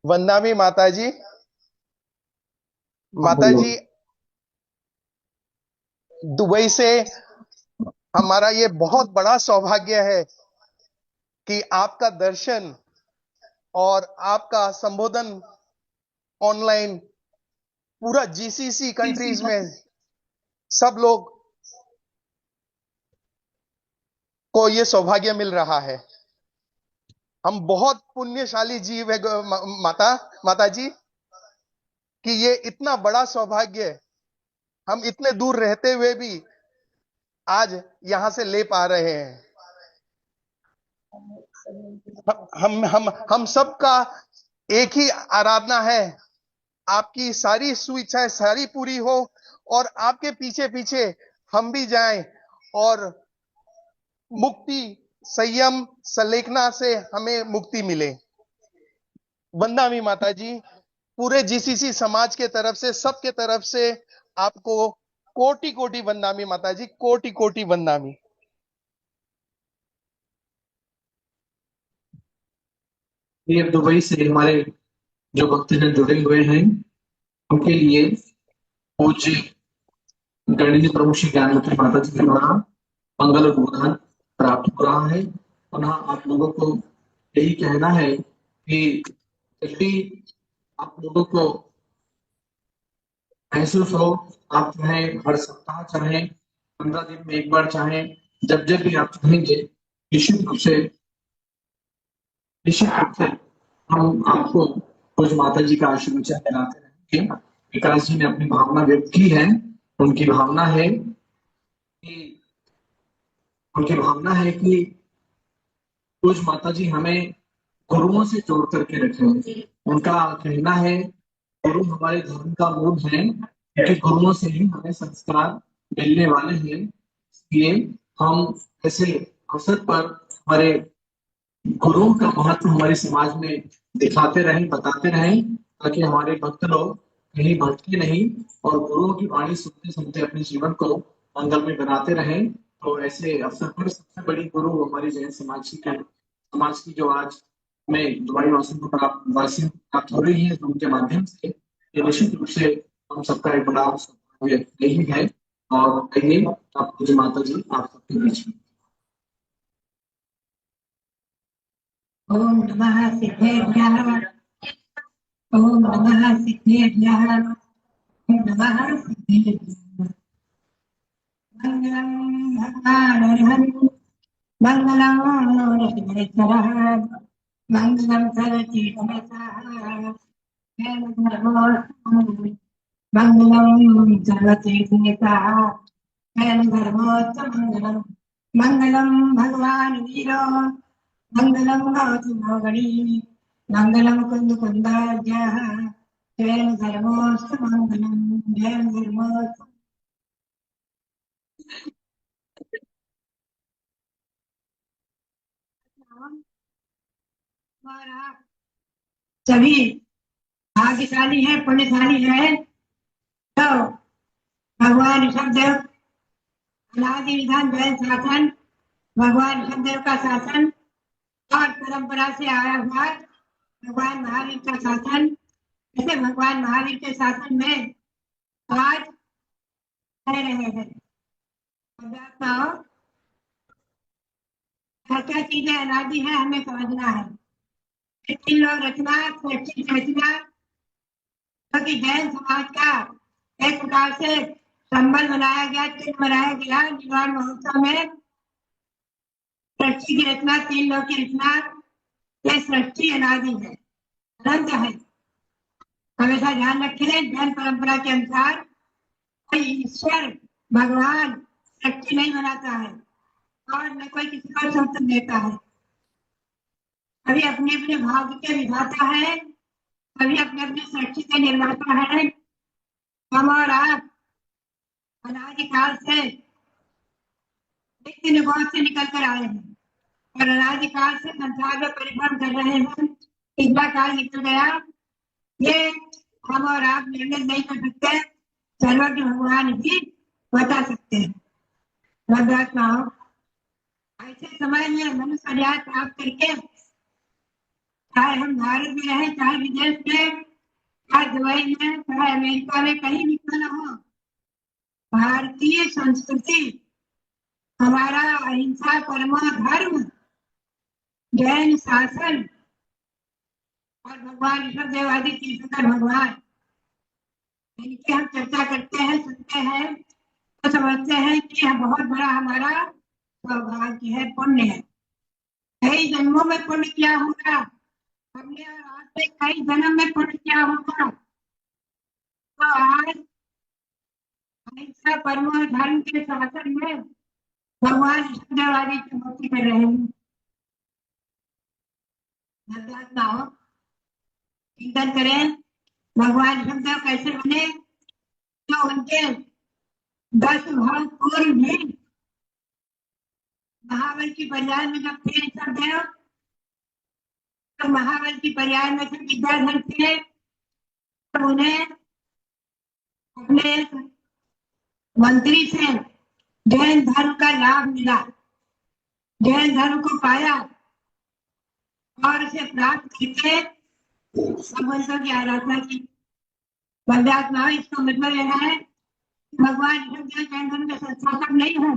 वंदामी माताजी। हाँ, बोलो। माताजी, दुबई से हमारा ये बहुत बड़ा सौभाग्य है कि आपका दर्शन और आपका संबोधन ऑनलाइन पूरा जीसीसी कंट्रीज में सब लोग को ये सौभाग्य मिल रहा है। हम बहुत पुण्यशाली जीव है माता जी, कि ये इतना बड़ा सौभाग्य हम इतने दूर रहते हुए भी आज यहां से ले पा रहे हैं। हम सबका एक ही आराधना है, आपकी सारी सुइच्छाएं सारी पूरी हो और आपके पीछे पीछे हम भी जाएं और मुक्ति, संयम, सलेखना से हमें मुक्ति मिले। वंदामी माता जी, पूरे जीसीसी समाज के तरफ से, सबके तरफ से आपको कोटि कोटि वंदामी माता जी, कोटि कोटि वंदामी। ये दुबई से हमारे जो भक्तजन जुड़े हुए हैं उनके लिए पूज्य गणित प्रमुख श्री ज्ञानमती माता जी के द्वारा मंगल उद्बोधन प्राप्त हो रहा है। पुनः आप लोगों को यही कहना है कि जब भी आप लोगों को महसूस हो, आप चाहे हर सप्ताह, चाहे 15 दिन में एक बार, चाहे जब जब भी आप चाहेंगे, निश्चित रूप से हम आपको कुछ माता जी का आशीर्वचन दिलाते रहेंगे। विकास जी ने अपनी भावना व्यक्त की है। उनकी भावना है कि उनकी भावना है कि कुछ माता जी हमें गुरुओं से जोड़ करके रखें। उनका कहना है गुरु हमारे धर्म का मूल है, क्योंकि गुरुओं से ही हमें संस्कार मिलने वाले हैं। इसलिए हम ऐसे अवसर पर हमारे गुरुओं का महत्व हमारे समाज में दिखाते रहें, बताते रहें, ताकि हमारे भक्त लोग कहीं भटके नहीं और गुरुओं की वाणी सुनते सुनते अपने जीवन को मंगलमय बनाते रहें। तो ऐसे अवसर पर सबसे बड़ी गुरु हमारी जैन समाज की जो आज में दुबई वासियों को प्राप्त हो रही है, तो उनके माध्यम से ये निश्चित रूप से हम सबका एक बड़ा सौभाग्य यही है। और कहिए आप पूज्य माता जी आप सबके बीच में। ओम नमः सिद्धेभ्यः। ओम नमः सिद्धेभ्यः। ओम नमः सिद्धेभ्यः। मंगलम भगवान मंगलम मुनीश्वरः मंगलम सर्वतीर्थमतः मंगलम सर्वतीर्थमतः धर्मोत्तमंगलम मंगलम भगवान वीरो मंगलम भवतु मोगणी मंगलम कुंद कुंदार्यः जय धर्मोस्त मंगलम जय धर्मोस्त। सभी भाग्यशाली है, पुण्यशाली है। तो भगवान ऋषभदेव अनादि विधान जैन शासन, भगवान ऋषभदेव का शासन और परंपरा से आया हुआ भगवान महावीर का शासन। ऐसे भगवान महावीर के शासन में आज रह रहे हैं। क्या क्या चीजें अनादि है हमें समझना है। तीन लोग रचना स्वैच्छिक रचना, क्योंकि जैन समाज का एक प्रकार से संबल बनाया गया, चिन्ह बनाया गया निर्वाण महोत्सव में। सृष्टि की रचना, तीन लोग की रचना, ये सृष्टि अनादि है, अनंत है। हमेशा ध्यान रखें, जैन परंपरा के अनुसार कोई ईश्वर भगवान सृष्टि नहीं बनाता है और न कोई किसी को संत देता है। अभी अपने अपने भाग्य के विधाता है, अभी अपने अपने सृष्टि के निर्माता है। हम और आप अनादिकाल से नित्य निवास से निकल कर आए हैं और अनादिकाल से संसार में परिभ्रमण कर रहे हैं। पिछला काल निकल गया, ये हम और आप निर्णय नहीं कर सकते, सर्वज्ञ भगवान ही बता सकते हैं। ऐसे समय में मनुष्य आजाद प्राप्त करके, चाहे हम भारत में रहे, चाहे विदेश में, चाहे दुबई में, चाहे अमेरिका में, कहीं भी क्यों न हो, भारतीय संस्कृति, हमारा अहिंसा परमो धर्म, जैन शासन और भगवान ऋषभदेव आदि तीर्थंकर भगवान, इनकी हम चर्चा करते हैं, सुनते हैं, तो समझते हैं कि यह बहुत बड़ा हमारा सौभाग्य है, पुण्य है। कई जन्मों में पुण्य किया होगा हमने, और आज से कई जन्म में पुण्य किया होगा, तो आज अहिंसा परमो धर्म के शासन में भगवान ऋषभदेव आदि की मूर्ति कर रहे हैं। चिंतन करें भगवान ऋषभदेव कैसे बने, तो उनके 10 भाव पूर्व भी महाबल की पर्याय में जब थे ऋषभदेव, तो महाबल की पर्याय में से विद्याधर थे, तो उन्हें अपने मंत्री से जैन धर्म का लाभ मिला, जैन धर्म को पाया और उसे प्राप्त करके भगवंतों की आराधना की। बलदात्मा इसका मतलब यह है भगवान ऋषभदेव जैन धर्म के संस्थापक नहीं है,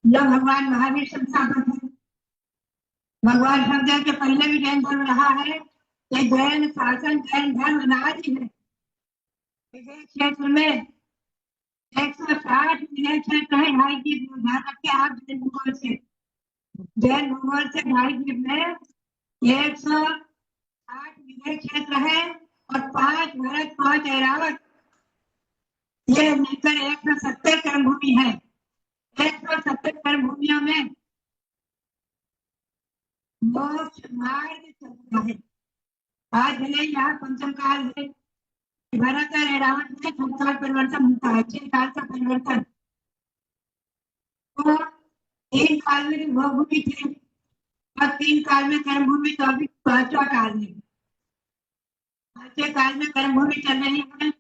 जब भगवान महावीर संस्थापक है। भगवान ऋषभदेव के पहले भी जैन धर्म रहा है, ये जैन शासन, जैन धर्म अनादि है। विदेश क्षेत्र में 160 विदेश क्षेत्र है, ढाई द्वीप उठा करके आप जैन भूगोल से, जैन भूगोल से ढाई द्वीप में 160 विदेश क्षेत्र है और 5 भरत, 5 ऐरावत, ये मिलकर 170 कर्मभूमि है। 170 कर्मभूमियों में मोक्ष मार्ग चलता है। आज भले यहाँ पंचम काल है, भरत और ऐरावत में 6 काल परिवर्तन होता है, 6 काल का परिवर्तन। तो 3 काल में भोगभूमि थे और 3 काल में कर्मभूमि, तो अभी 5वां काल में, 5वें काल में कर्मभूमि चल रही है।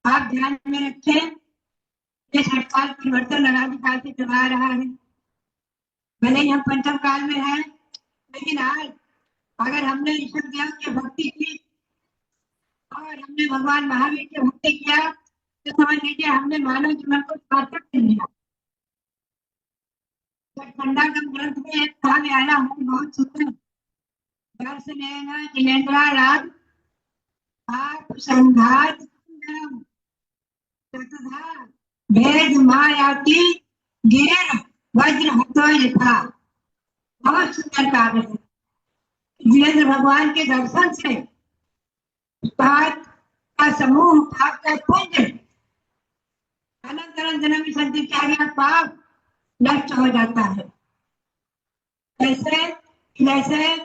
आप ध्यान में रखें, ये 6 काल परिवर्तन अनादि काल से चला रहा है। भले ही हम पंचम काल में हैं, लेकिन आज अगर हमने ऋषभदेव की भक्ति की और हमने भगवान महावीर की भक्ति किया, तो समझ लीजिए हमने मानव जीवन को सार्थक कर लिया। खंडागम ग्रंथ में एक कहा आया है, बहुत सुंदर, दर्शनेन जिनेन्द्राराम आप संघात तथा भेद मायाति गिर वज्र हतो लिखा। बहुत सुंदर काव्य है। जिनेन्द्र भगवान के दर्शन से पाप का समूह, पाप का पुंज, अनंत जन्म संधि क्या पाप नष्ट हो जाता है। जैसे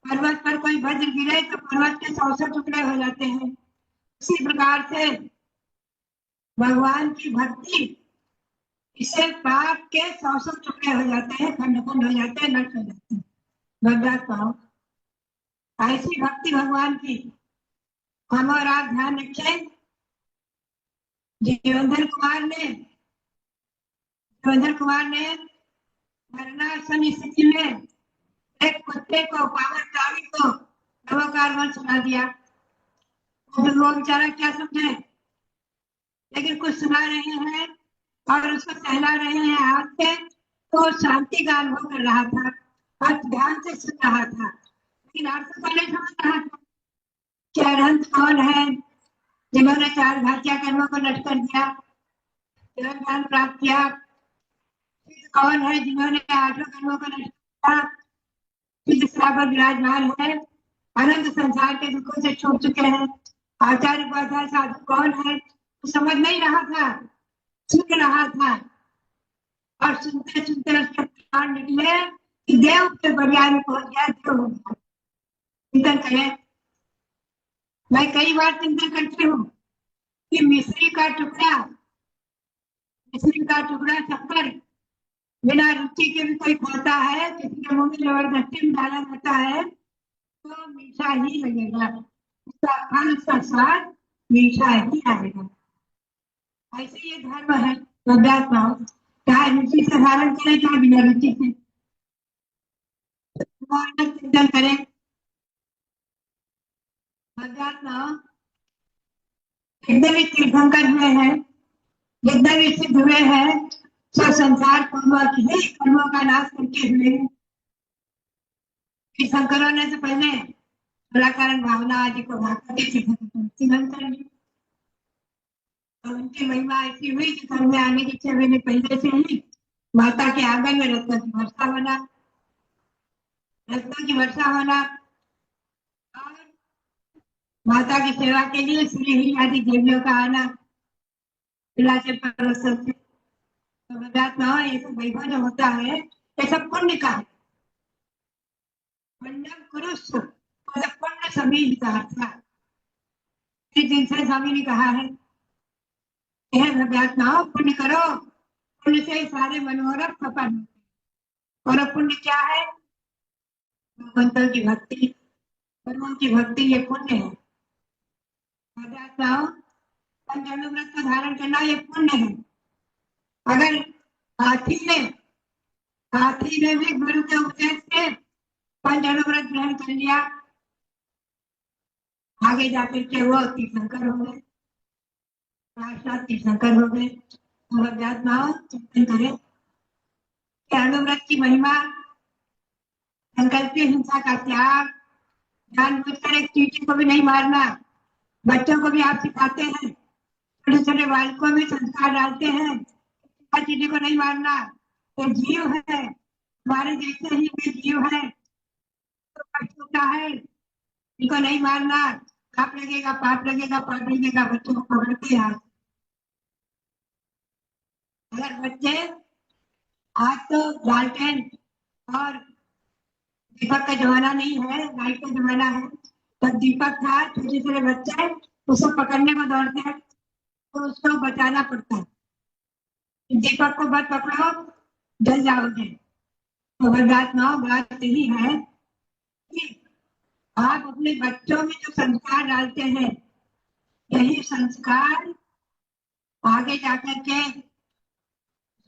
पर्वत पर कोई वज्र गिरे तो पर्वत के 100 टुकड़े हो जाते हैं, उसी प्रकार से भगवान की भक्ति, इससे पाप के 100 टुकड़े हो जाते हैं, खंड खंड हो जाते हैं, नष्ट हो जाते हैं। भगवत पाओ ऐसी भक्ति भगवान की हम और आप ध्यान रखें। जीवनधर कुमार ने मरणासन स्थिति में एक कुत्ते को, पागल प्राणी को नमोकार मंत्र सुना दिया। वो बेचारा क्या समझे, लेकिन कुछ सुना रहे हैं और उसको सहला रहे हैं हाथ से, तो शांति का अनुभव कर रहा था और ध्यान से सुन रहा था, लेकिन अर्थ को नहीं समझ रहा था। क्या अरहंत कौन है जिन्होंने 4 घातिया कर्मों को नष्ट कर दिया, ज्ञान प्राप्त किया? कौन है जिन्होंने 8 कर्मों को नष्ट किया? पर विराजमान है, अनंत संसार के दुखों से छूट चुके हैं। आचार्य उपाध्याय साधु कौन है? तो समझ नहीं रहा था, सुन रहा था, और सुनते सुनते उसके प्राण निकले कि देव के पर्याय में पहुंच गया, देव हो गया। चिंतन करें। मैं कई बार चिंतन करती हूँ कि मिश्री का टुकड़ा शक्कर बिना रुचि के भी कोई खाता है, किसी के मुंह में जबरदस्ती में डाला जाता है तो मीठा ही लगेगा, उसका फल, उसका स्वाद मीठा ही आएगा। ऐसे ये धर्म है, चाहे रुचि से धारण करें, चाहे बिना रुचि से। चिंतन करें। अध्यात्म जितने भी तीर्थंकर हुए हैं, जितने भी सिद्ध हुए हैं, सब संसार पूर्वक ही कर्मों का नाश करके हुए। तीर्थंकरों ने तो पहले कलाकारण भावना आदि को भाकर तीर्थंकर कर लिया। और उनकी महिमा ऐसी हुई कि घर में आने के 6 महीने पहले से ही माता के आंगन में रत्नों की वर्षा होना, रत्नों की वर्षा होना, और माता की सेवा के लिए श्री आदि देवियों का आना, हिमाचल पर्वत से। तो बताता ये सब वैभव जो होता है, ये सब पुण्य का है। पुण्यम कुरुष, मतलब पुण्य सभी का था। इस दिन से स्वामी ने कहा है, यह अध्यात्म पुण्य करो, पुण्य से सारे मनोरथ सफल होते। और पुण्य क्या है? भगवंतों की भक्ति, गुरुओं की भक्ति, ये पुण्य है। अध्यात्म पंचानुव्रत का धारण करना ये पुण्य है। अगर हाथी ने भी गुरु के उपदेश से पंचानुव्रत ग्रहण कर लिया, आगे जाकर के वो तीर्थंकर हो गए, साक्षात तीर्थंकर हो गए। तो अध्यात्म चिंतन करें कि अनुव्रत की महिमा, संकल्प हिंसा का त्याग, जानबूझकर एक चीटी को भी नहीं मारना। बच्चों को भी आप सिखाते हैं, छोटे छोटे बालकों में संस्कार डालते हैं, चीटी को नहीं मारना, ये जीव है, हमारे जैसे ही भी जीव है, तो कष्ट होता है, इनको नहीं मारना, पाप लगेगा, पाप लगेगा, पाप लगेगा। बच्चों को पकड़ते हैं। अगर बच्चे आज तो लालटेन और दीपक का जमाना नहीं है, लाइट का जमाना है। तब दीपक था, छोटे छोटे बच्चे उसको पकड़ने को दौड़ते हैं, तो उसको बचाना पड़ता है। दीपक को मत पकड़ो, जल जाओगे। तो बात यही है कि आप अपने बच्चों में जो संस्कार डालते हैं, यही संस्कार आगे जाकर के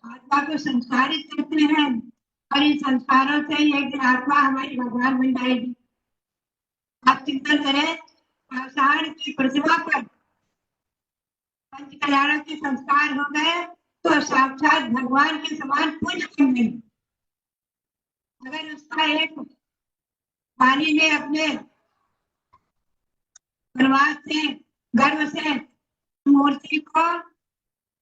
आत्मा को संस्कारित करते हैं, और इन संस्कारों से एक दिन आत्मा हमारी भगवान बन जाएगी। आप चिंतन करें, संसार की प्रतिभा पर पंच कल्याणों के संस्कार हो गए तो साक्षात भगवान के समान पूज्य बन गई। अगर उसका एक पानी ने अपने प्रवास से, गर्भ से मूर्ति को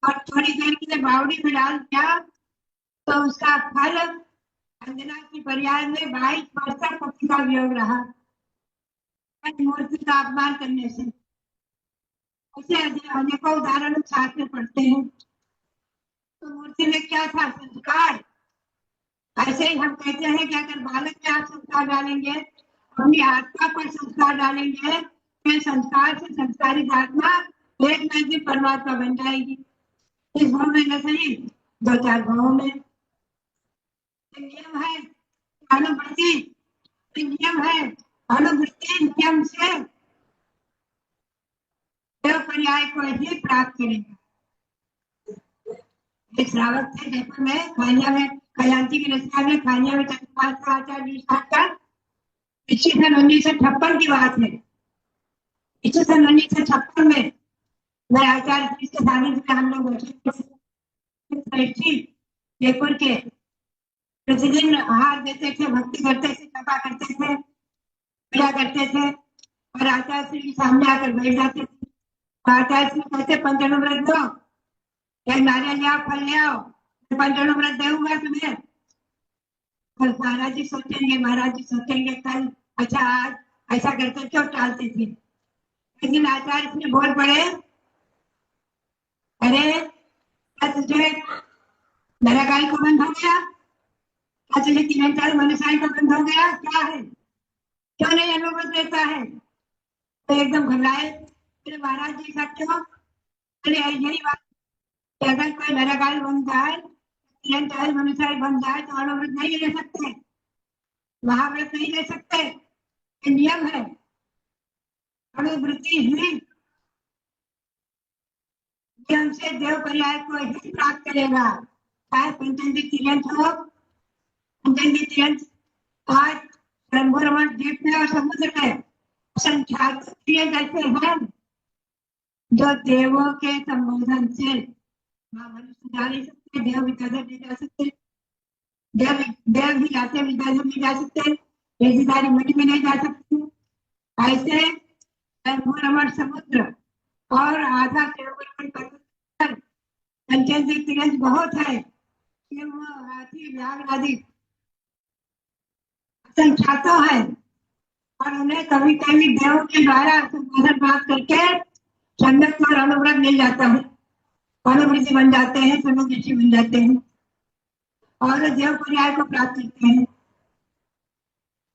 और थोड़ी देर के लिए बावड़ी में डाल दिया, तो उसका फल अंजना की पर्याय में 22 वर्ष तक पति का वियोग रहा, मूर्ति का अपमान करने से। ऐसे अनेकों उदाहरण साथ में पढ़ते हैं। तो मूर्ति में क्या था? संस्कार। ऐसे ही हम कहते हैं कि अगर बालक में आप संस्कार डालेंगे, अपनी आत्मा पर संस्कार डालेंगे, तो संस्कार से संस्कारित आत्मा एक न दिन परमात्मा बन जाएगी। इस भाव में न सही, 2-4 भावों में। नियम है अनुभूति, नियम है अनुभूति, नियम से देव पर्याय को ही प्राप्त करेगा। एक श्रावक थे जयपुर में, खानिया में, खजांची की रचना में, खानिया में आचार्य का 1956 की बात है। 1956 में मैं आचार्य के सानिध्य में हम लोग जयपुर के प्रतिदिन आहार देते थे, भक्ति करते थे, कृपा करते थे, पूजा करते थे, और आचार्य श्री के सामने आकर बैठ जाते थे। आचार्य श्री कहते पंचानुव्रत दो, एक नारियल ले आओ, फल ले आओ, पंचानुव्रत दूंगा तुम्हें। और महाराज जी सोचेंगे कल, अच्छा आज ऐसा करते क्यों टालते थे। लेकिन आचार्य श्री बोल पड़े, अरे तुझे मेरा गाय को बंद हो गया, तुझे 3-4 मनुष्य को बंद हो गया, क्या है, क्यों नहीं अनुमति देता है? तो एकदम घबराए। फिर महाराज जी का क्यों? अरे यही बात, अगर कोई मेरा गाय बन जाए, 3-4 मनुष्य बन जाए, तो अनुमति नहीं ले सकते, महाव्रत नहीं ले सकते, ये नियम है। अनुवृत्ति ही नियम से देव पर्याय को ही प्राप्त करेगा। चाहे पंचंडी तीर्थ हो, पंचंडी तीर्थ आज ब्रह्मोरमण द्वीप में और समुद्र में संख्यात प्रिय जैसे हैं जो देवों के संबोधन से वहाँ मनुष्य जा नहीं सकते, देव विकास नहीं जा सकते, देव देव भी जाते विकास नहीं जा सकते, रेजिदारी मणि में नहीं जा सकते। ऐसे ब्रह्मोरमण समुद्र और आधा देवोरमण पर्वत पंचायती तिरंज बहुत है, हाथी व्याघ्र आदि संख्यातों है और उन्हें कभी कभी देवों के द्वारा संबोधन प्राप्त करके संगत और अनुव्रत मिल जाता है, अनुवृत्ति बन जाते हैं, समुद्र बन जाते हैं और देव पर्याय को प्राप्त करते हैं।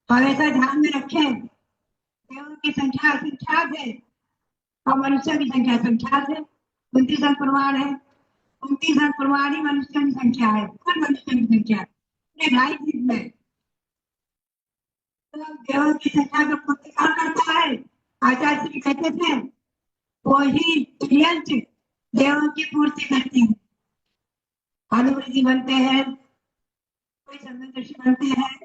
हमेशा ध्यान में रखें, देवों की संख्या असंख्यात है और मनुष्य की संख्या संख्यात है। 29 अंक प्रमाण है, 29 अंक प्रमाण ही मनुष्य की संख्या है, कौन मनुष्य की संख्या ढाई चीज में। तो देवों की संख्या को पूर्ति कौन करता है? आचार्य श्री कहते थे वही त्रियंच देवों की पूर्ति करती है। अनुवृत्ति बनते हैं, कोई संबंधी बनते हैं,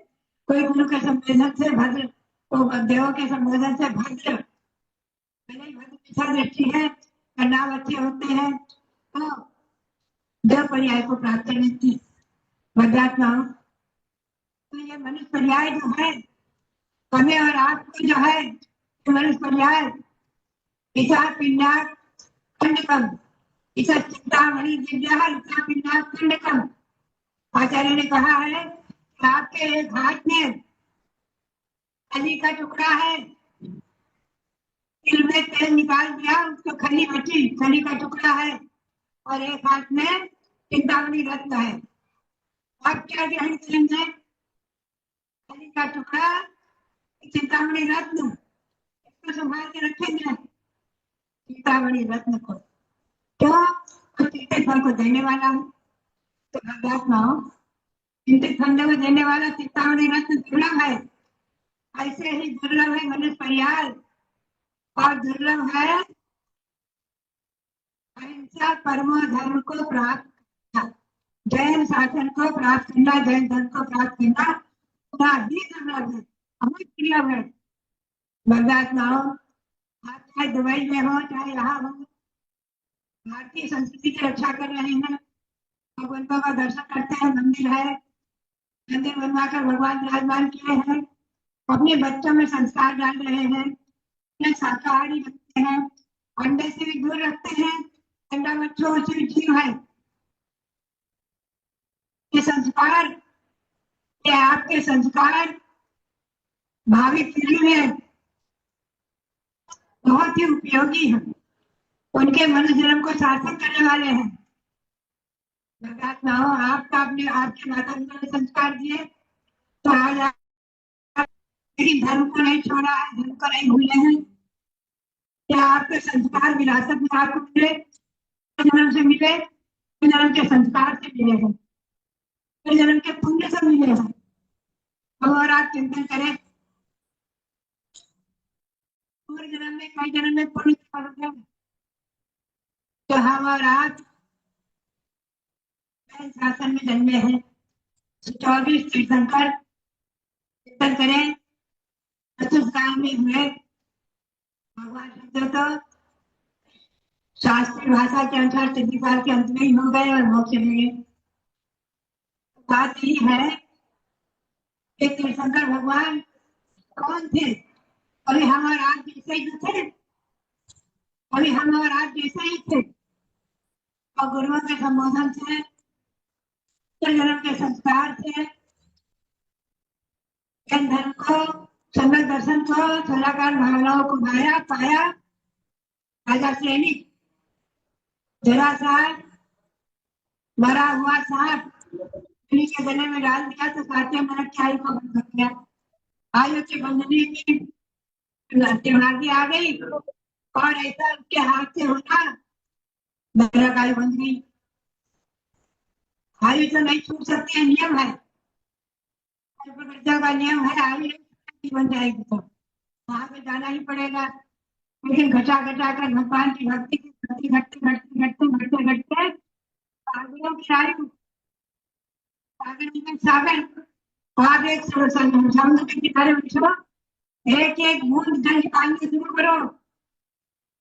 कोई गुरु के संबोधन से भद्र, तो देवों के संबोधन से भद्र भद्र दृष्टि है, नाम अच्छे होते हैं तो देव पर्याय को प्राप्त करने की भद्रात्मा। तो ये मनुष्य पर्याय जो है हमें और आपको जो है मनुष्य पर्याय ईसा पिंडाक खंडकम, ईसा चिंतामणि दिव्या ईसा पिंडाक खंडकम। आचार्य ने कहा है कि आपके एक हाथ में खली का टुकड़ा है, तिल में तेल निकाल दिया, उसको खली बची, खली का टुकड़ा है और एक हाथ में चिंतामणि रत्न है। आप क्या ग्रहण करेंगे? खली का टुकड़ा, चिंतामणि रत्न, इसको संभाल के रखेंगे चिंतामणि रत्न को, क्यों? चिंतित फल को देने वाला है। तो भगवात्मा चिंतित फल को देने वाला चिंतामणि रत्न दुर्लभ है, ऐसे ही दुर्लभ है मनुष्य पर्याय और दुर्लभ है अहिंसा परमो धर्म को प्राप्त करना, जैन शासन को प्राप्त करना, जैन धर्म को प्राप्त करना पूरा ही दुर्लभ है, अमित दुर्लभ है। भगवात्माओं, आप चाहे दुबई में हो चाहे यहाँ हो, भारतीय संस्कृति की रक्षा कर रहे हैं, भगवंतों का दर्शन करते हैं, मंदिर है, मंदिर बनवाकर भगवान विराजमान किए हैं, अपने बच्चों में संस्कार डाल रहे हैं, शाकाहारी रखते हैं, अंडे से भी दूर रखते हैं, अंडा बच्चों से भी जीव है। ये संस्कार, ये आपके संस्कार भावी पीढ़ी में बहुत ही उपयोगी है, उनके मनुष्य जन्म को सार्थक करने वाले हैं। भगवात्माओं, आपका अपने आपके माता पिता ने संस्कार दिए तो आज आप धर्म को नहीं छोड़ा है, धर्म को नहीं भूले हैं। क्या आपके संस्कार विरासत में आपको मिले, जन्म से मिले, जन्म के संस्कार से मिले हैं, जन्म के पुण्य से मिले हैं। और आप चिंतन करें, पूर्व जन्म में कई जन्म में पुण्य तो हम और आप शासन में जन्मे हैं। 24 तीर्थंकर चिंतन करें, चतुर्गामी हुए भगवान शब्द तो शास्त्रीय भाषा के अनुसार 30 साल के अंत में ही हो गए और मोक्ष चले गए। बात यही है कि तीर्थंकर भगवान कौन थे? अभी हम और आप जैसे ही थे, अभी हम और आप जैसे ही थे और गुरुओं के संबोधन से, जन्म के संस्कार से, धर्म को, संगत दर्शन को, सलाहकार भावनाओं को पाया पाया। राजा सैनिक जरा सा मरा हुआ सांप के गले में डाल दिया तो 7वें मिनट की आयु को बंद कर दिया। आयु के बंधने की त्योहारी आ गई और ऐसा उसके हाथ से होना नरक आयु बन गई। आयु तो नहीं छूट सकती है, नियम है, का नियम है, आयु बन जाएगी तो वहां पे जाना ही पड़ेगा। लेकिन घटा घटा कर भगवान की भक्ति घटते घटते घटते घटते घटते घटते सागरों की आयु, सागर में सागर आप एक समुद्र के किनारे बैठो, एक एक बूंद जल निकालने शुरू करो।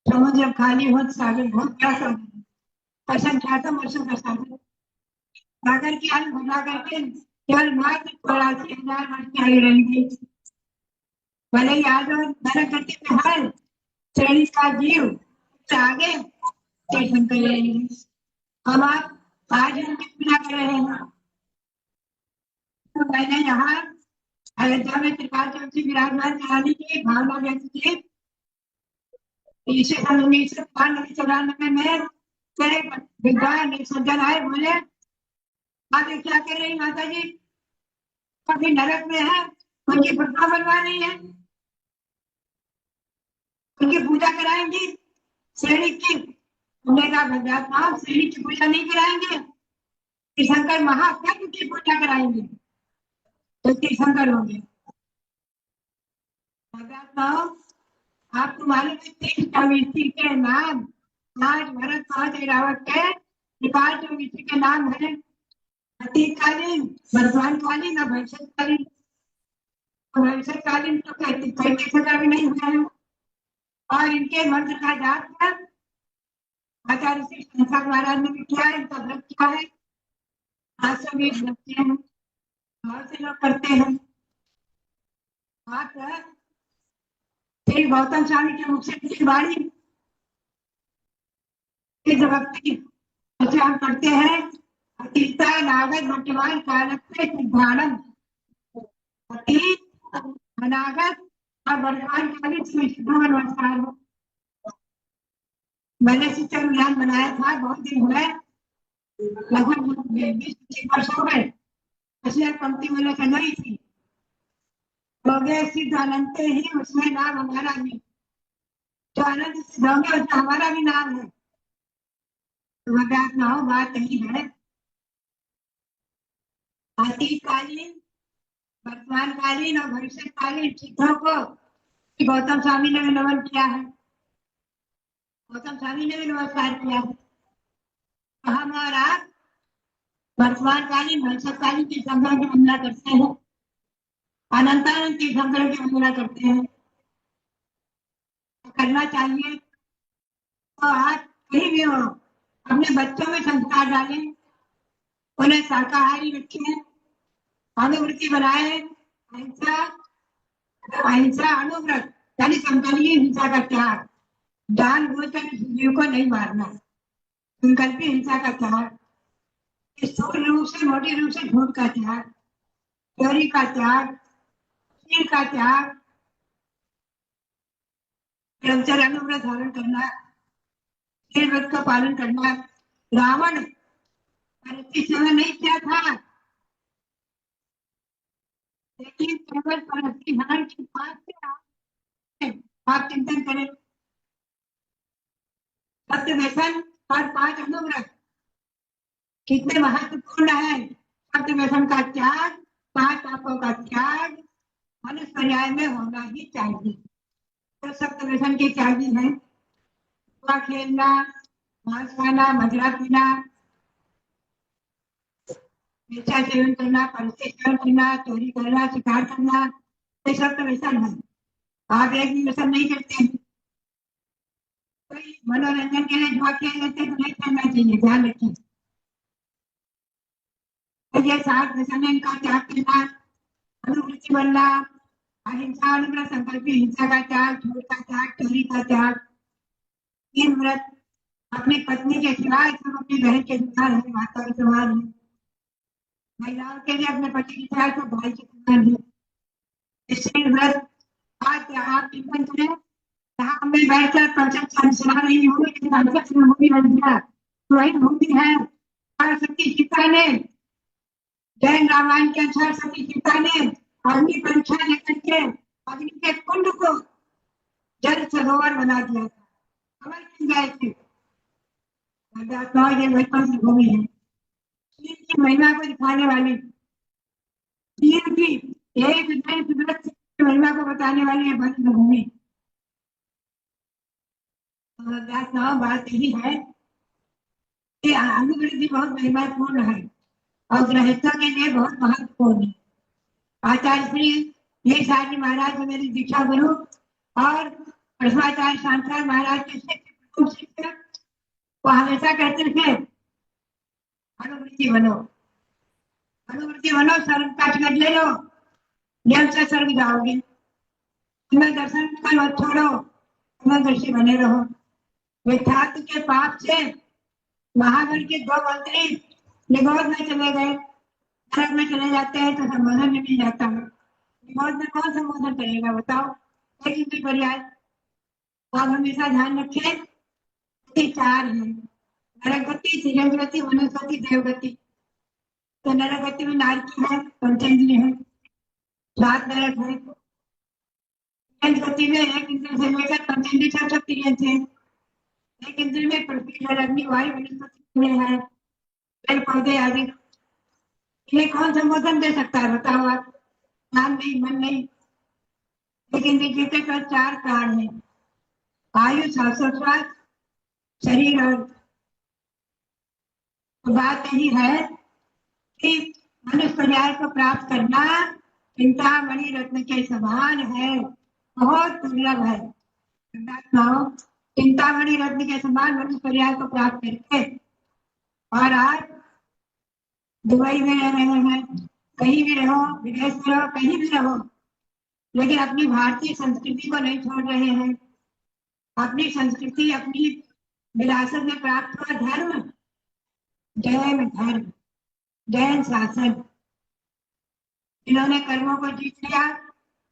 समुद्र जब खाली हो, सागर बहुत बड़ा सागर, असंख्यातों वर्षों का सागर, सागर की हाल भगा करके केवल मात्र 84,000 वर्ष की आयु रहेंगे। भले ही आज और धन करते में हर श्रेणी का जीव आगे स्टेशन कर रहे हैं। हम आप आज उनकी पूजा कर रहे हैं। तो मैंने यहाँ अयोध्या में त्रिकाल चौथी विराजमान कराने की भावना व्यक्त की। इसे सन 1994 में मेरे विद्वान एक सज्जन आए, बोले आप ये क्या कर रही माता जी, अभी नरक में है, उनकी प्रतिमा बनवा रही है, उनकी पूजा कराएंगी श्रेणी की। हमने कहा भगवान आप श्रेणी की पूजा नहीं कराएंगे, तीर्थंकर महाकाव्य की पूजा कराएंगे तो तीर्थंकर होंगे। भगवान आपको मालूम है तीर्थ प्रवृत्ति के नाम आज भरत पांच रावत के त्रिकाल प्रवृत्ति के नाम है अतीतकालीन, वर्तमानकालीन और भविष्यकालीन। भविष्यकालीन तो कई जगह भी नहीं हुआ है। और इनके मंत्र का जाप कर आचार्य श्री शंकर महाराज ने भी किया है, इनका व्रत किया है। आज सभी रखते हैं, बहुत से लोग करते हैं। आप श्री गौतम स्वामी के मुख से किसी वाणी भक्ति जैसे हम करते हैं, अतीता नागत वर्तमान काल से सिद्धानंद, अतीत अनागत और वर्तमान कालीन सिद्धांत नमस्कार हो। मैंने शिक्षण ज्ञान बनाया था, बहुत दिन हुए, लगभग 20-25 वर्ष हो गए। इसलिए पंक्ति मैंने चलाई थी, हो गए सिद्ध अनंत ही उसमें नाम हमारा भी, जो अनंत सिद्ध होंगे उसमें हमारा भी नाम है। ना हो बात यही है, अतीतकालीन, वर्तमानकालीन और भविष्यकालीन सिद्धों को गौतम स्वामी ने भी नमन किया है, गौतम स्वामी ने भी नमस्कार किया है। हम और आप वर्तमानकालीन भविष्यकालीन तीर्थंकरों की वंदना करते हैं, अनंतानंद तीर्थंकरों की वंदना करते हैं। करना चाहिए। तो आप कहीं भी हो, अपने बच्चों में संस्कार डालें, उन्हें शाकाहारी रखें, अनुवृत्ति बनाए, अहिंसा अहिंसा अनुव्रत यानी संकल्पीय हिंसा का त्याग, जानबूझकर जीव को नहीं मारना, संकल्पीय हिंसा का त्याग, स्थूल रूप से मोटे रूप से झूठ का त्याग, चोरी का त्याग, चीर का त्याग, ब्रह्मचर्य अनुव्रत धारण करना, व्रत का पालन करना। रावण समय नहीं किया था, लेकिन केवल परस्तिहरण की बात से आप चिंतन करें। सत्य व्यसन और 5 अनुव्रत कितने महत्वपूर्ण है। सत्य व्यसन का त्याग, 5 पापों का त्याग मनुष्य पर्याय में होना ही चाहिए। तो सत्य व्यसन के त्यागी है जुआ खेलना, मांस खाना, मदिरा पीना, मिर्चा सेवन करना, परस्ती सेवन करना, चोरी करना, शिकार करना, ये सब तो व्यसन है। आप एक भी व्यसन नहीं करते, कोई मनोरंजन के लिए जुआ खेल लेते तो नहीं करना चाहिए, ध्यान रखिए। तो ये 7 व्यसन है, इनका त्याग करना, अनुवृत्ति बनना, अहिंसा अनुव्रत, संकल्पीय हिंसा का त्याग, झूठ का त्याग, चोरी का त्याग, 3 व्रत, अपनी पत्नी के सिवाय सब अपनी बहन के समान है, माता के समान है। महिलाओं के लिए अपने पति की तरह सब भाई के समान है। स्त्री व्रत आज आप चिंतन करें, जहाँ हमें बैठकर प्रवचन सुना रही हूँ, भूमि बन गया तो वही भूमि है। सरस्वती सीता ने जैन रामायण के अनुसार सती सीता ने अग्नि परीक्षा लेकर के अग्नि के कुंड को जल सरोवर बना दिया था, कमल खिल गए थे। ये वही पवित्र भूमि है, चीन की महिमा को दिखाने वाली, चीन की एक महिमा को बताने वाली है पवित्र भूमि। बात यही है कि अनुवृत्ति बहुत महिमापूर्ण है और गृहस्थों के लिए बहुत महत्वपूर्ण है। आचार्य श्री वीरसार जी महाराज जो मेरी दीक्षा गुरु और प्रथमाचार्य शांताराम महाराज के शिक्षक वो हमेशा कहते थे अनुवृत्ति बनो, अनुवृत्ति बनो, स्वर्ग का टिकट ले लो, नियम से स्वर्ग जाओगे। तुम्हें दर्शन का मत छोड़ो, तुम्हें दर्शी बने रहो। विख्यात के पाप से महाबल के 2 मंत्री निगोद में चले गए, नरक में चले जाते हैं तो संबोधन में मिल जाता है। निगोद में कौन संबोधन करेगा बताओ, लेकिन भी पर्याय। आप हमेशा ध्यान रखें कि 4 है, नरक गति, तिर्यक गति, वनस्पति, देवगति। तो नरक गति में नारकी है, पंचेंद्रिय है, 7 नरक है। गति में 1 इंद्र से लेकर पंचेंद्रिय तक तिर्यक है। 1 इंद्र में पृथ्वी, जल, अग्नि, वायु, वनस्पति में है, पेड़ पौधे आदि। ये कौन संबोधन दे सकता है बताओ आप? ध्यान नहीं, मन नहीं। लेकिन देखिए तो 4 प्राण है, आयु, श्वासोच्छ्वास, शरीर और। तो बात यही है कि मनुष्य पर्याय को प्राप्त करना चिंतामणि रत्न के समान है, बहुत दुर्लभ है। चिंतामणि रत्न के समान मनुष्य पर्याय को प्राप्त करके और आज दुबई में रह रहे हैं, कहीं भी रहो, विदेश में रहो, कहीं भी रहो, लेकिन अपनी भारतीय संस्कृति को नहीं छोड़ रहे हैं। अपनी संस्कृति, अपनी विरासत में प्राप्त हुआ धर्म, जैन धर्म, जैन शासन, इन्होंने कर्मों को जीत लिया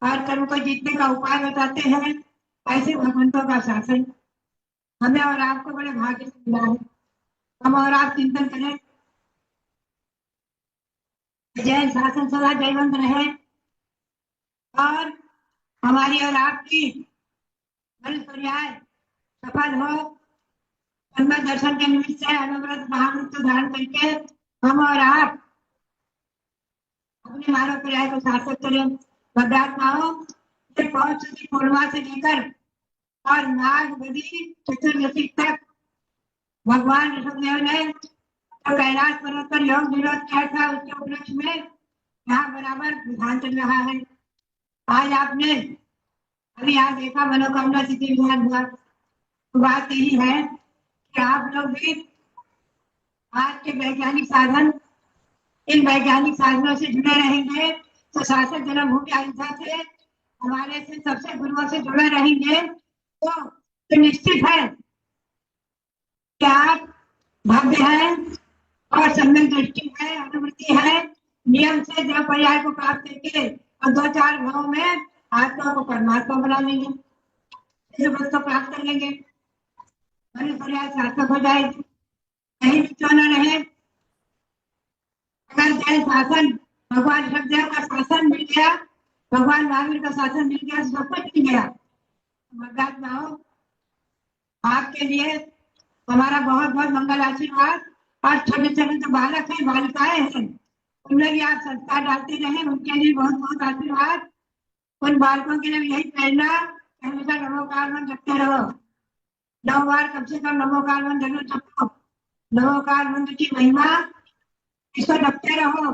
और कर्म को जीतने का उपाय बताते हैं ऐसे भगवंतों का शासन हमें और आपको बड़े भाग्य से मिला है। हम और आप चिंतन करें, जैन शासन सदा जयवंत रहे और हमारी और आपकी मनुष्य पर्याय सफल हो। हनुमान दर्शन के निमित्त से अनुव्रत महाव्रत धारण करके हम और आप अपने मानव पर्याय को सार्थक करें। भद्रात्माओं से पौष पूर्णिमा से लेकर और नाग बदी चतुर्दशी तक भगवान ऋषभदेव ने तो कैलाश पर्वत पर योग विरोध किया था, उसके उपलक्ष्य में यहाँ बराबर विधान चल रहा है। आज आपने अभी यहाँ देखा मनोकामना सिद्धि विधान हुआ। तो बात यही है कि आप लोग भी आज के वैज्ञानिक साधन, इन वैज्ञानिक साधनों से जुड़े रहेंगे तो शासक जन्मभूमि अयोध्या से हमारे से सबसे गुरुओं से जुड़े रहेंगे तो निश्चित है कि आप भव्य है और सम्यक दृष्टि है, अनुवृत्ति है, नियम से जब पर्याय को प्राप्त करके और 2-4 भावों में आत्मा को परमात्मा बना लेंगे, को प्राप्त कर लेंगे, पर्याय सार्थक हो जाएगी। कहीं भी क्यों न रहे, अगर जैन शासन, भगवान ऋषभदेव का शासन मिल गया, भगवान महावीर का शासन मिल गया, सब कुछ मिल गया। भगवान आपके लिए हमारा बहुत बहुत मंगल आशीर्वाद। और छोटे छोटे जो बालक हैं, बालिकाएं हैं, उनमें भी आप संस्कार डालते रहे, उनके लिए बहुत बहुत आशीर्वाद। उन बालकों के लिए यही प्रेरणा, हमेशा नमोकार मंत्र जपते रहो। 9 बार कम से कम नमोकार मंत्र जरूर जपो। नमोकार मंत्र की महिमा, इसको जपते रहो,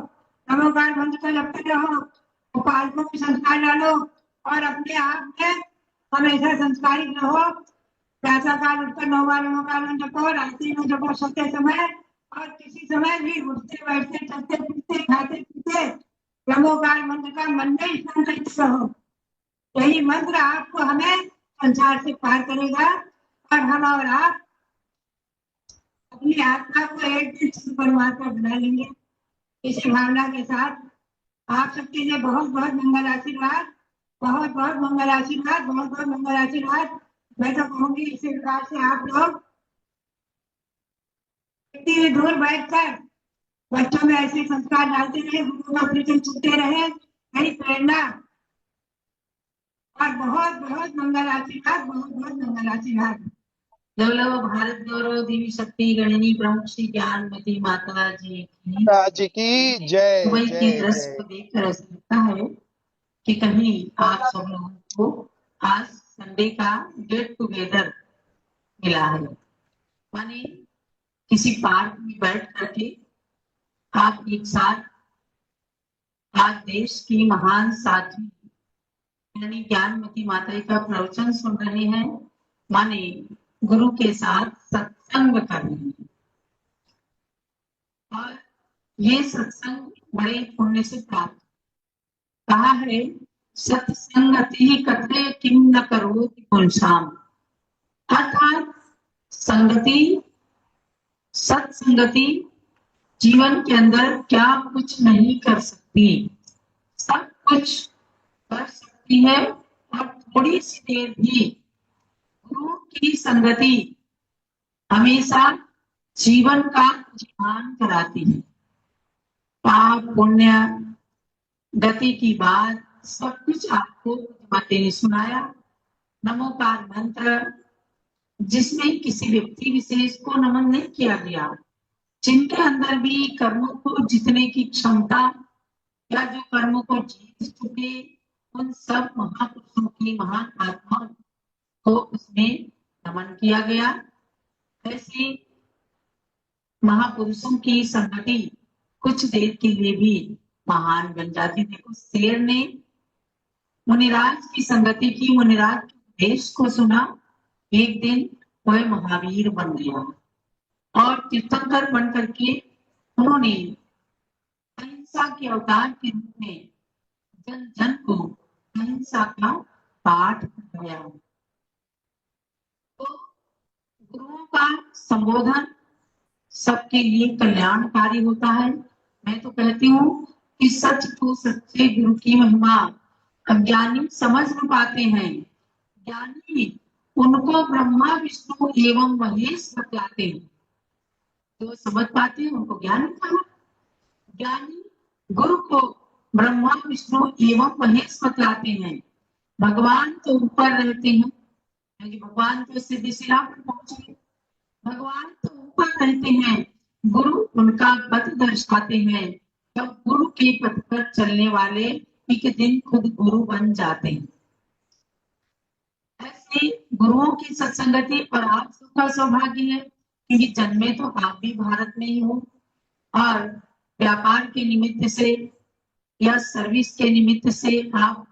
नमोकार मंत्र को जपते रहो, बालकों को संस्कार डालो और अपने आप में हमेशा संस्कारित रहो। प्रातः काल उठकर 9 बार नमोकार मंत्र जपो, रात्रि में जपो, सोते समय और किसी समय भी उठते बैठते चलते फिरते खाते पीते नमोकार मंत्र का मन में स्मरण करते रहो। यही मंत्र आपको हमें संसार से पार करेगा और हम और आप अपनी आत्मा को एक दिन परमात्मा बना लेंगे। इसी भावना के साथ आप सबके लिए बहुत बहुत मंगल आशीर्वाद, बहुत बहुत मंगल आशीर्वाद, बहुत बहुत मंगल आशीर्वाद। मैं तो कहूंगी इसी प्रकार से आप लोग इतनी दूर बैठकर बच्चों में ऐसे संस्कार डालते रहे, गुरुओं का प्रवचन सुनते रहे, मेरी प्रेरणा और बहुत बहुत मंगल आशीर्वाद, बहुत बहुत मंगल आशीर्वाद। लव भारत गौरव देवी शक्ति गणनी प्रमुख श्री ज्ञानमती माता जी की जय। दुबई के दृश्य को देखकर ऐसा लगता है कि कहीं आप सब लोगों को आज संडे का गेट टुगेदर मिला है, माने किसी पार्क में बैठ करके आप एक साथ आज देश की महान साध्वी यानी ज्ञानमती माता का प्रवचन सुन रहे हैं, माने गुरु के साथ सत्संग कर रहे हैं। और ये सत्संग बड़े पुण्य से प्राप्त। कहा है सत्संगति कथे किम न करोति पुंसाम, अर्थात सत्संगति जीवन के अंदर क्या कुछ नहीं कर सकती, सब कुछ कर सकती है। और थोड़ी सी देर भी गुरु की संगति हमेशा जीवन का ध्यान कराती है। पाप पुण्य गति की बात सब कुछ आपको माते ने सुनाया। नमोकार मंत्र जिसमें किसी व्यक्ति विशेष को नमन नहीं किया गया, जिनके अंदर भी कर्मों को जीतने की क्षमता या जो कर्मों को जीत चुके, उन सब महापुरुषों की महान आत्माओं को उसमें नमन किया गया। ऐसे महापुरुषों की संगति कुछ देर के लिए भी महान बन जाती। देखो शेर ने मुनिराज की संगति की, मुनिराज के उपदेश को सुना, एक दिन वह महावीर बन गया और तीर्थंकर बन करके उन्होंने अहिंसा के अवतार के रूप में जन जन को अहिंसा का पाठ कराया। तो गुरुओं का संबोधन सबके लिए कल्याणकारी होता है। मैं तो कहती हूँ कि सच को सच्चे गुरु की महिमा अज्ञानी समझ न पाते हैं, ज्ञानी उनको ब्रह्मा विष्णु एवं महेश बतलाते हैं। जो समझ पाते हैं उनको ज्ञानी कहा। ज्ञानी गुरु को ब्रह्मा विष्णु एवं महेश बतलाते हैं। भगवान तो ऊपर रहते हैं, भगवान तो सिद्धिशिला पर पहुंचे, भगवान तो ऊपर रहते हैं, गुरु उनका पथ दर्शाते हैं। जब गुरु के पथ पर चलने वाले एक दिन खुद गुरु बन जाते हैं। ऐसे गुरुओं की सत्संगति और आप सबका सौभाग्य है, क्योंकि जन्मे तो आप भी भारत में ही हो और व्यापार के निमित्त से या सर्विस के निमित्त से आप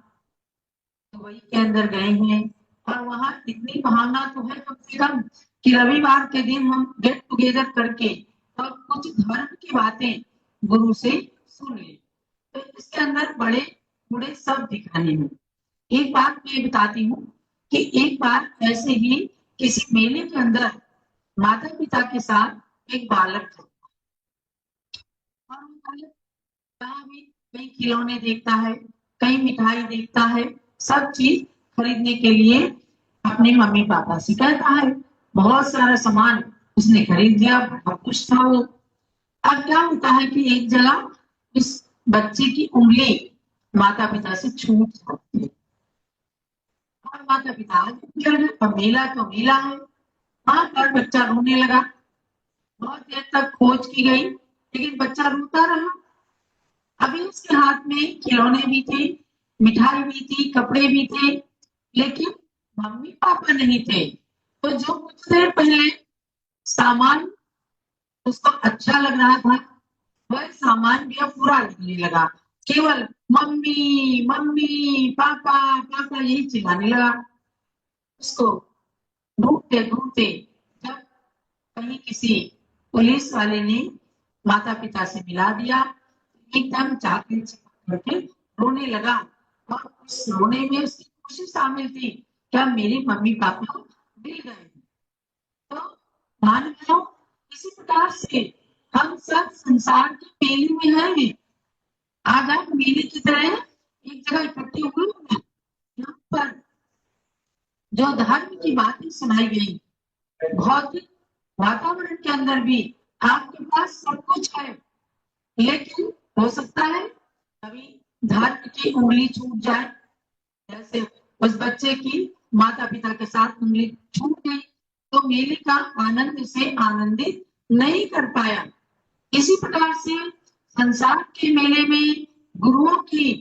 दुबई के अंदर गए हैं। और वहां इतनी भावना तो है कम से कम कि रविवार के दिन हम गेट टुगेदर करके और कुछ धर्म की बातें गुरु से सुन ले। तो इसके अंदर बड़े बूढ़े सब दिखाने में। एक बात मैं बताती हूँ कि एक बार ऐसे ही किसी मेले के अंदर माता पिता के साथ एक बालक था और वो बालक जहाँ भी कहीं खिलौने देखता है, कहीं मिठाई देखता है, सब चीज खरीदने के लिए अपने मम्मी पापा से कहता है। बहुत सारा सामान उसने खरीद दिया, बहुत खुश था वो। अब क्या होता है कि एक जगह इस बच्चे की उंगली माता पिता से छूट जाती है और माता पिता मेला तो मेला है, वहां पर बच्चा रोने लगा। बहुत देर तक खोज की गई लेकिन बच्चा रोता रहा। अभी उसके हाथ में खिलौने भी थे, मिठाई भी थी, कपड़े भी थे, लेकिन मम्मी पापा नहीं थे। तो जो कुछ देर पहले सामान उसको अच्छा लग रहा था, वह सामान भी अब बुरा लगने लगा। केवल मम्मी मम्मी पापा पापा यही चिल्लाने लगा। उसको ढूंढते ढूंढते जब कहीं किसी पुलिस वाले ने माता पिता से मिला दिया, एकदम चाकरी करके रोने लगा और उस रोने में उसकी खुशी शामिल थी, क्या मेरे मम्मी पापा मिल गए। तो मान लो इसी प्रकार से हम सब संसार के मेले में हैं। आज आप मेले की तरह एक जगह इकट्ठे हुए हैं। यहाँ पर जो धर्म की बातें सुनाई गई, भौतिक वातावरण के अंदर भी आपके पास सब कुछ है, लेकिन हो सकता है कभी धर्म की उंगली छूट जाए। जैसे उस बच्चे की माता पिता के साथ उंगली छूट गई तो मेले का आनंद से आनंदित नहीं कर पाया। इसी प्रकार से संसार के मेले में गुरुओं की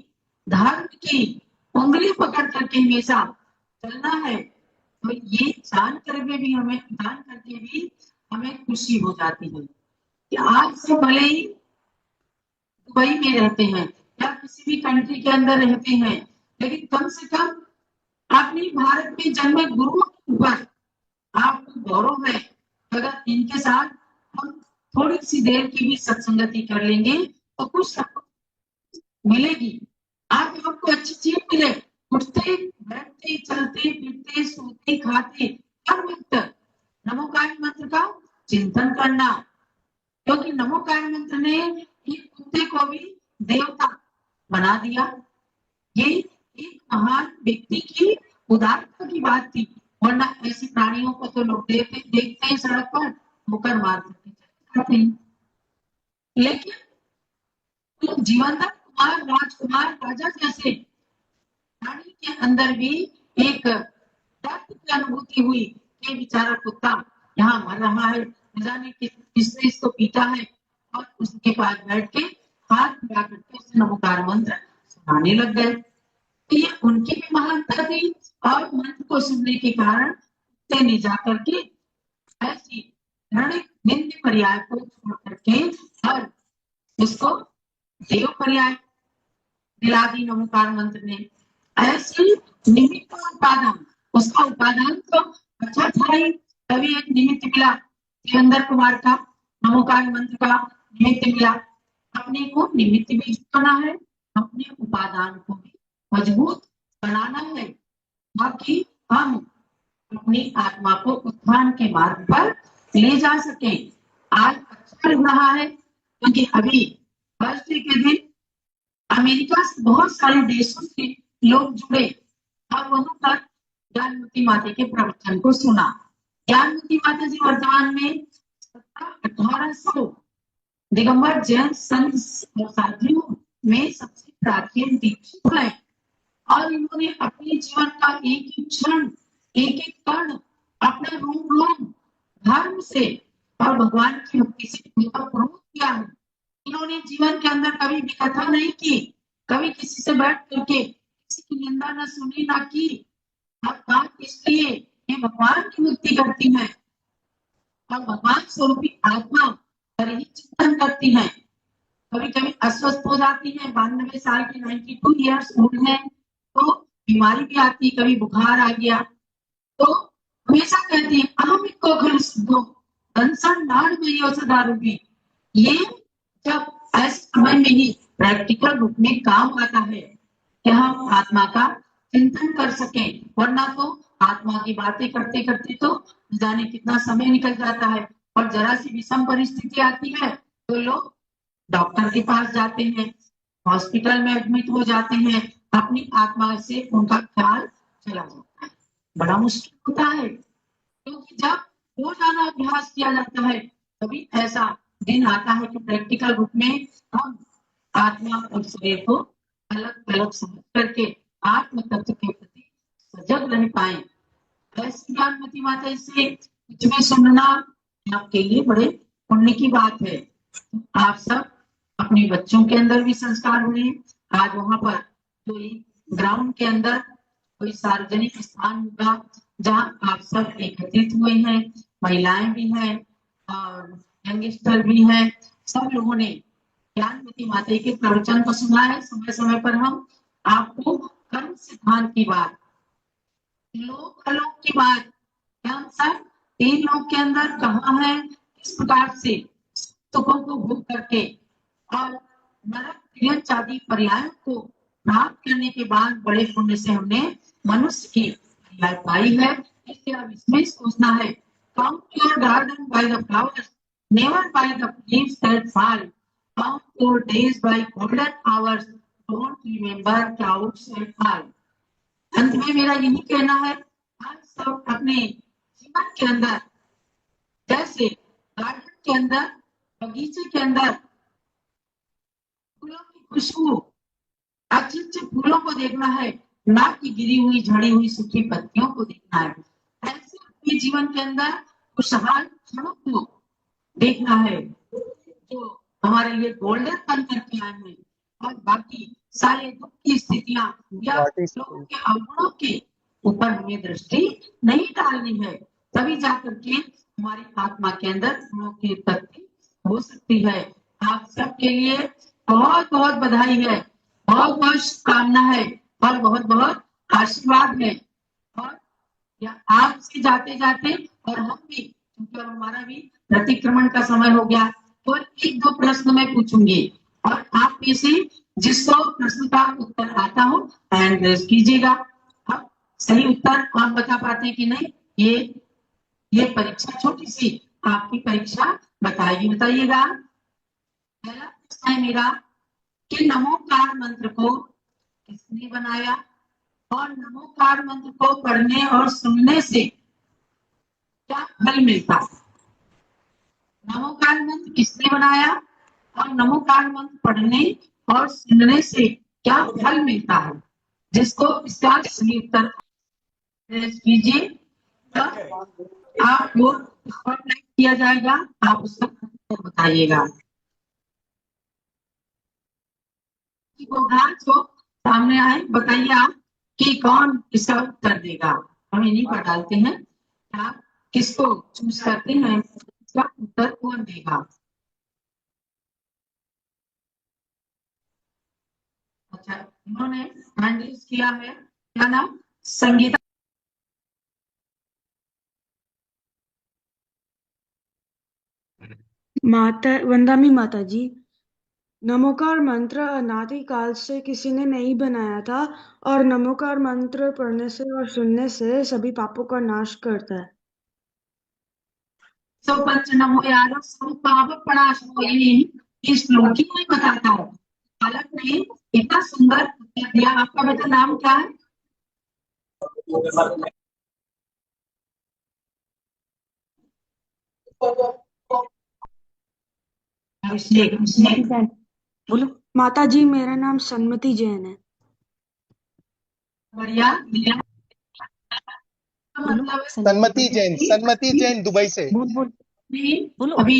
धर्म की उंगली पकड़ करके हमेशा चलना है। तो ये जान करके भी हमें खुशी हो जाती है कि आज से भले ही दुबई में रहते हैं, या किसी भी कंट्री के अंदर रहते हैं, लेकिन कम से कम अपनी भारत में जन्मे गुरुओं के ऊपर आपको गौरव है। अगर इनके साथ हम थोड़ी सी देर की भी सत्संगति कर लेंगे तो कुछ मिलेगी। आप आपको अच्छी चीज मिले, उठते बैठते चलते फिरते सोते खाते हर वक्त नमोकार मंत्र का चिंतन करना, क्योंकि नमोकार मंत्र ने एक कुत्ते को भी देवता बना दिया। ये एक महान व्यक्ति की उदारता की बात थी, वरना ऐसे प्राणियों को तो लोग देखते हैं सड़क पर मुकर मार करते हैं। लेकिन तो जीवनदान कुमार राजकुमार राजा जैसे प्राणी के अंदर भी एक दर्द की अनुभूति हुई कि बेचारा कुत्ता यहाँ मर रहा है, न जाने किसने इसको पीटा है, और उसके पास बैठ के हाथ मिला करके उसने नमोकार मंत्र सुनाने लग गए। तो ये उनकी भी महानता थी, और मंत्र को सुनने के कारण कुत्ते ने जाकर के ऐसी निंद पर्याय को छोड़ करके और उसको देव पर्याय दिला दी नमोकार मंत्र ने। ऐसे निमित्त उपादान, उसका उपादान तो अच्छा था ही, तभी एक निमित्त मिला देवेंद्र कुमार का, नमोकार मंत्र का निमित्त मिला। अपने को निमित्त भी जुटाना है, अपने उपादान को भी मजबूत बनाना है, ताकि हम अपनी आत्मा को उत्थान के मार्ग पर ले जा सके। आज अच्छा लग रहा है क्योंकि अभी बर्थडे के दिन अमेरिका से बहुत सारे देशों से लोग जुड़े और वहां पर ज्ञानमती माता के प्रवचन को सुना। ज्ञानमती माता जी वर्तमान में 1800 दिगंबर जैन संत और साथियों में सबसे प्राचीन दीक्षित है, और इन्होंने अपने जीवन का एक एक क्षण एक एक कण अपने रूप रूप धर्म से और भगवान की भक्ति से प्रोत किया है। इन्होंने जीवन के अंदर कभी भी कथा नहीं की, कभी किसी से बैठ करके किसी की निंदा न सुनी न की। अब बात इसलिए ये भगवान की भक्ति करती है और भगवान स्वरूपी आत्मा पर ही चिंतन करती है। कभी कभी अस्वस्थ हो जाती है, 92 साल की 92 ईयर्स ओल्ड है, तो बीमारी भी आती, कभी बुखार आ गया तो हमेशा कहती है अहम को खल सिद्धो दंसन नाड़ में सदा रूपी। ये जब ऐसे समय में ही प्रैक्टिकल रूप में काम आता है कि हम आत्मा का चिंतन कर सकें, वरना तो आत्मा की बातें करते करते तो जाने कितना समय निकल जाता है, और जरा सी विषम परिस्थिति आती है तो लोग डॉक्टर के पास जाते हैं, हॉस्पिटल में एडमिट हो जाते हैं, अपनी आत्मा से उनका ख्याल चला जाता है। बड़ा मुश्किल होता है, क्योंकि जब रोजाना अभ्यास किया जाता है तभी ऐसा दिन आता है कि प्रैक्टिकल रूप में हम आत्मा और शरीर को अलग अलग समझ करके आत्म तत्व के प्रति सजग रह पाए। ऐसी ज्ञानमती माता से कुछ भी सुनना आपके लिए बड़े पुण्य की बात है। आप सब अपने बच्चों के अंदर भी संस्कार हुए। आज वहां पर कोई ग्राउंड के अंदर कोई सार्वजनिक स्थान होगा जहाँ आप सब एकत्रित हुए हैं, महिलाएं भी हैं और यंगस्टर भी हैं, सब लोगों ने ज्ञानमती माता के प्रवचन को सुना है। समय समय पर हम आपको कर्म सिद्धांत की बात, लोक अलोक की बात, हम सब 3 लोक के अंदर कहाँ है, किस प्रकार से सुखों को भोग करके और नरक तिर्यक आदि पर्यायों को प्राप्त करने के बाद बड़े पुण्य से हमने मनुष्य की पर्याय पाई है। इसलिए अब इसमें सोचना है, count your garden by the flowers, never by the leaves that fall, count your days by golden hours, don't remember clouds and fall. अंत में मेरा यही कहना है, आप सब अपने जीवन के अंदर जैसे गार्डन के अंदर, बगीचे के अंदर फूलों की खुशबू, अच्छे अच्छे फूलों को देखना है, ना कि गिरी हुई झड़ी हुई सूखी पत्तियों को देखना है। ऐसे अपने जीवन के अंदर खुशहाल क्षणों को देखना है जो हमारे लिए गोल्डन बन करके आए हैं, और बाकी सारे दुख की स्थितियां या लोगों के अवगुणों के ऊपर हमें दृष्टि नहीं डालनी है, तभी जाकर के हमारी आत्मा के अंदर गुणों की उत्पत्ति हो सकती है। आप सबके लिए बहुत बहुत बधाई है बहुत बहुत शुभकामना है और बहुत बहुत आशीर्वाद है। और आपसे जाते जाते और हम भी, क्योंकि अब हमारा भी प्रतिक्रमण का समय हो गया, तो एक दो प्रश्न मैं पूछूंगी और आप में से जिसको प्रश्न का उत्तर आता हो हैंड रेज कीजिएगा। अब सही उत्तर आप बता पाते हैं कि नहीं, ये परीक्षा छोटी सी आपकी परीक्षा बताइएगा। पहला प्रश्न है मेरा कि नमोकार मंत्र को किसने बनाया और नमोकार मंत्र को पढ़ने और सुनने से क्या फल मिलता है। नमोकार मंत्र किसने बनाया और नमोकार मंत्र पढ़ने और सुनने से क्या फल मिलता है। जिसको इसका सही उत्तर कीजिए, आपको स्पॉटलाइट किया जाएगा, आप उसका उत्तर बताइएगा। जो सामने आए बताइए आप कि कौन इसका उत्तर देगा। हम इन्हीं पर डालते हैं, आप किसको चूज करते हैं, इसका उत्तर कौन देगा। अच्छा, इन्होंने हैंड रेज किया है, क्या नाम, संगीता। माता वंदामी माता जी, नमोकार मंत्र अनादिकाल से किसी ने नहीं बनाया था और नमोकार मंत्र पढ़ने से और सुनने से सभी पापों का नाश करता है। सो पंच नमो यारो सब पाप प्रणाशो, ये इस श्लोक ही में बताता है। बालक ने इतना सुंदर उत्तर दिया। आपका बेटा नाम क्या है। बोलो। माता जी, मेरा नाम सन्मति जैन है। बढ़िया। सन्मति जैन दुबई से। बोलो। अभी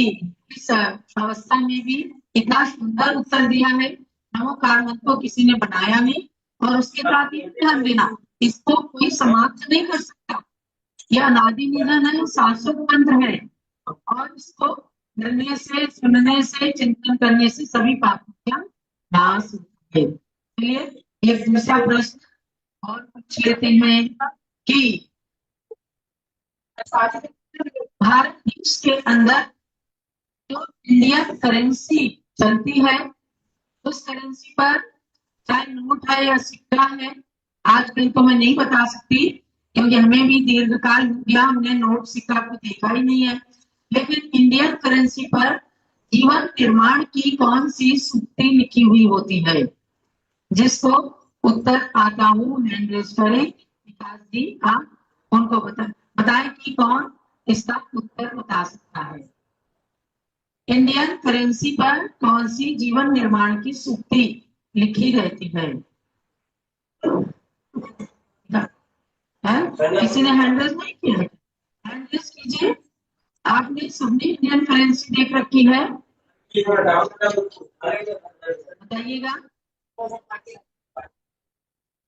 इस अवस्था में भी इतना सुंदर उत्तर दिया है। नमोकार मंत्र को किसी ने बनाया नहीं और उसके साथ ही ध्यान देना, इसको कोई समाप्त नहीं कर सकता। यह अनादि निधन है, शाश्वत मंत्र है और इसको पढ़ने से, सुनने से, चिंतन करने से सभी पापों का नाश होता है। चलिए एक दूसरा प्रश्न और पूछ लेते हैं कि भारत देश के अंदर जो इंडियन करेंसी चलती है, उस करेंसी पर चाहे नोट है या सिक्का है, आजकल तो मैं नहीं बता सकती क्योंकि हमें भी दीर्घकाल हो गया, हमने नोट सिक्का को देखा ही नहीं है। लेकिन इंडियन करेंसी पर जीवन निर्माण की कौन सी सूक्ति लिखी हुई होती है। जिसको उत्तर आता हो हैंड रेज करें। विकास जी आप उनको बताएं कि कौन इसका उत्तर बता सकता है। इंडियन करेंसी पर कौन सी जीवन निर्माण की सूक्ति लिखी रहती है। किसी ने हैंड रेज नहीं किया है, हैंड रेज कीजिए। आपने सबने इंडियन करेंसी देख रखी है, बताइएगा।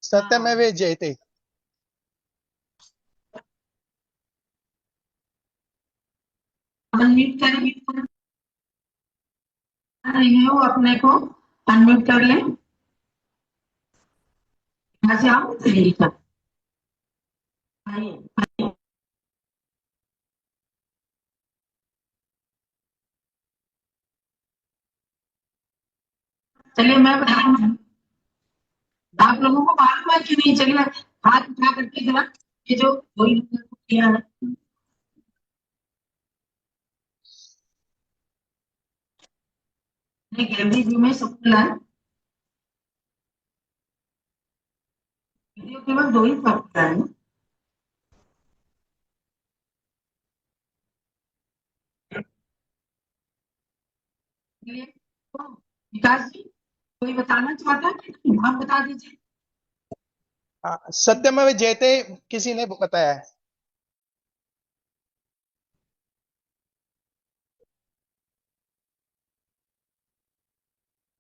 सत्यमेव जयते। अनम्यूट करें, नहीं है वो, अपने को अनम्यूट कर लें। यहाँ से आप आइए। चलिए मैं बताऊंगा, आप लोगों को मालूम है कि नहीं। चलिए हाथ उठा करके जरा, ये जो वही किया है, गैलरी व्यू में सब खुला है, वीडियो केवल दो ही खुला है। तो विकास जी कोई बताना चाहता है कि आप बता दीजिए। सत्यमेव जयते किसी ने बताया है।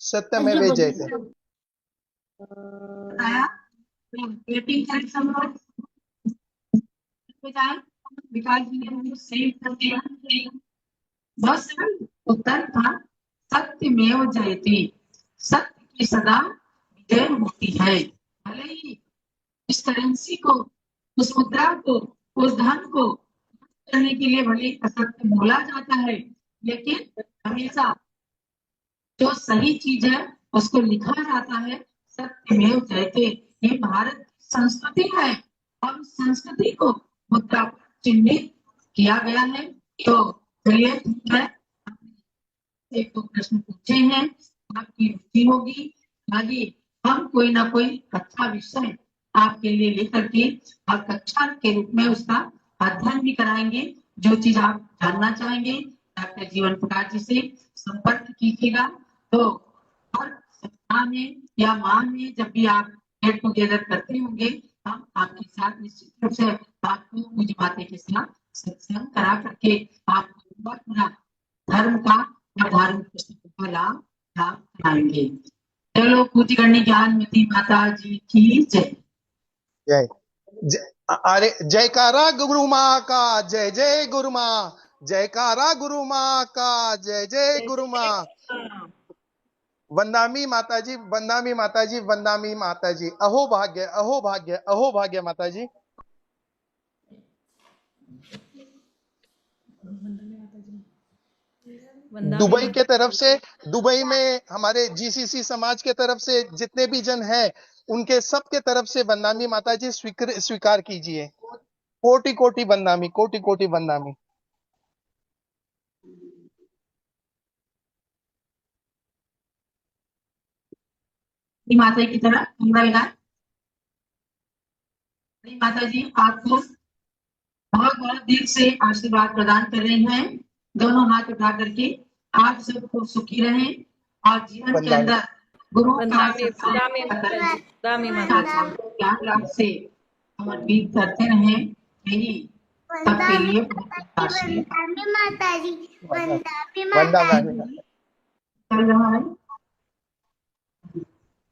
सत्यमेव जयते। विकास जी ने सही उत्तर दिया, बहुत सरल उत्तर था, सत्यमेव जयते। सत्य की सदा जय होती है। भले ही इस करेंसी को, उस मुद्रा को, उस धन को करने के लिए भले असत्य बोला जाता है, लेकिन हमेशा जो सही चीज है उसको लिखा जाता है। सत्यमेव जयते, ये भारत की संस्कृति है और उस संस्कृति को मुद्रा पर चिन्हित किया गया है। तो चलिए ठीक है, एक दो प्रश्न पूछे हैं, आपकी रुचि होगी, आगे हम कोई ना कोई अच्छा विषय आपके लिए लेकर के और कक्षा के रूप में उसका अध्ययन भी कराएंगे। जो चीज आप जानना चाहेंगे डॉक्टर जीवन प्रकाश जी से संपर्क कीजिएगा। तो हर सप्ताह में या माह में जब भी आप गेट टुगेदर करते होंगे, हम आपके साथ निश्चित रूप से आपको पूज्य माता के साथ सत्संग करा करके आपको बहुत बड़ा धर्म का और धार्मिक पुस्तकों का लाभ कराएंगे। चलो पूज्य गण्य ज्ञानमती माता जी की जय। जय अरे जयकारा गुरु माँ का, जय जय गुरु माँ, जयकारा गुरु माँ का, जय जय गुरु माँ। वंदामी माता जी, वंदामी माता जी, वंदामी माता जी। अहो भाग्य, अहो भाग्य, अहो भाग्य माता जी। दुबई के तरफ से, दुबई में हमारे जीसीसी समाज के तरफ से जितने भी जन हैं, उनके सब के तरफ से वंदामी माता जी स्वीकार कीजिए। कोटि कोटि वंदामी, कोटि कोटि वंदामी। माता की तरह माता जी आपको बहुत बहुत दिल से आशीर्वाद प्रदान कर रहे हैं। दोनों हाथ उठा करके आप सबको सुखी रहें और जीवन के अंदर गुरु का ज्ञान लाभ से समर्पित करते रहें। यही सबके लिए चल रहा है।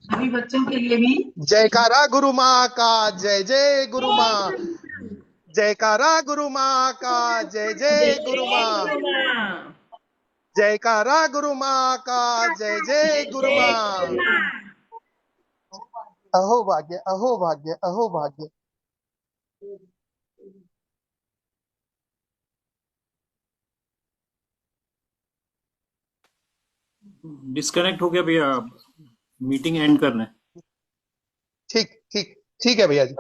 सभी बच्चों के लिए भी जयकारा गुरु माँ का, जय जय गुरु माँ, जयकारा गुरु माँ का, जय जय गुरु माँ, जयकारा गुरु माँ का, जय जय गुरु माँ। अहो भाग्य, अहो भाग्य, अहो भाग्य। डिस्कनेक्ट हो गया भैया, मीटिंग एंड करना है। ठीक ठीक ठीक है भैया जी।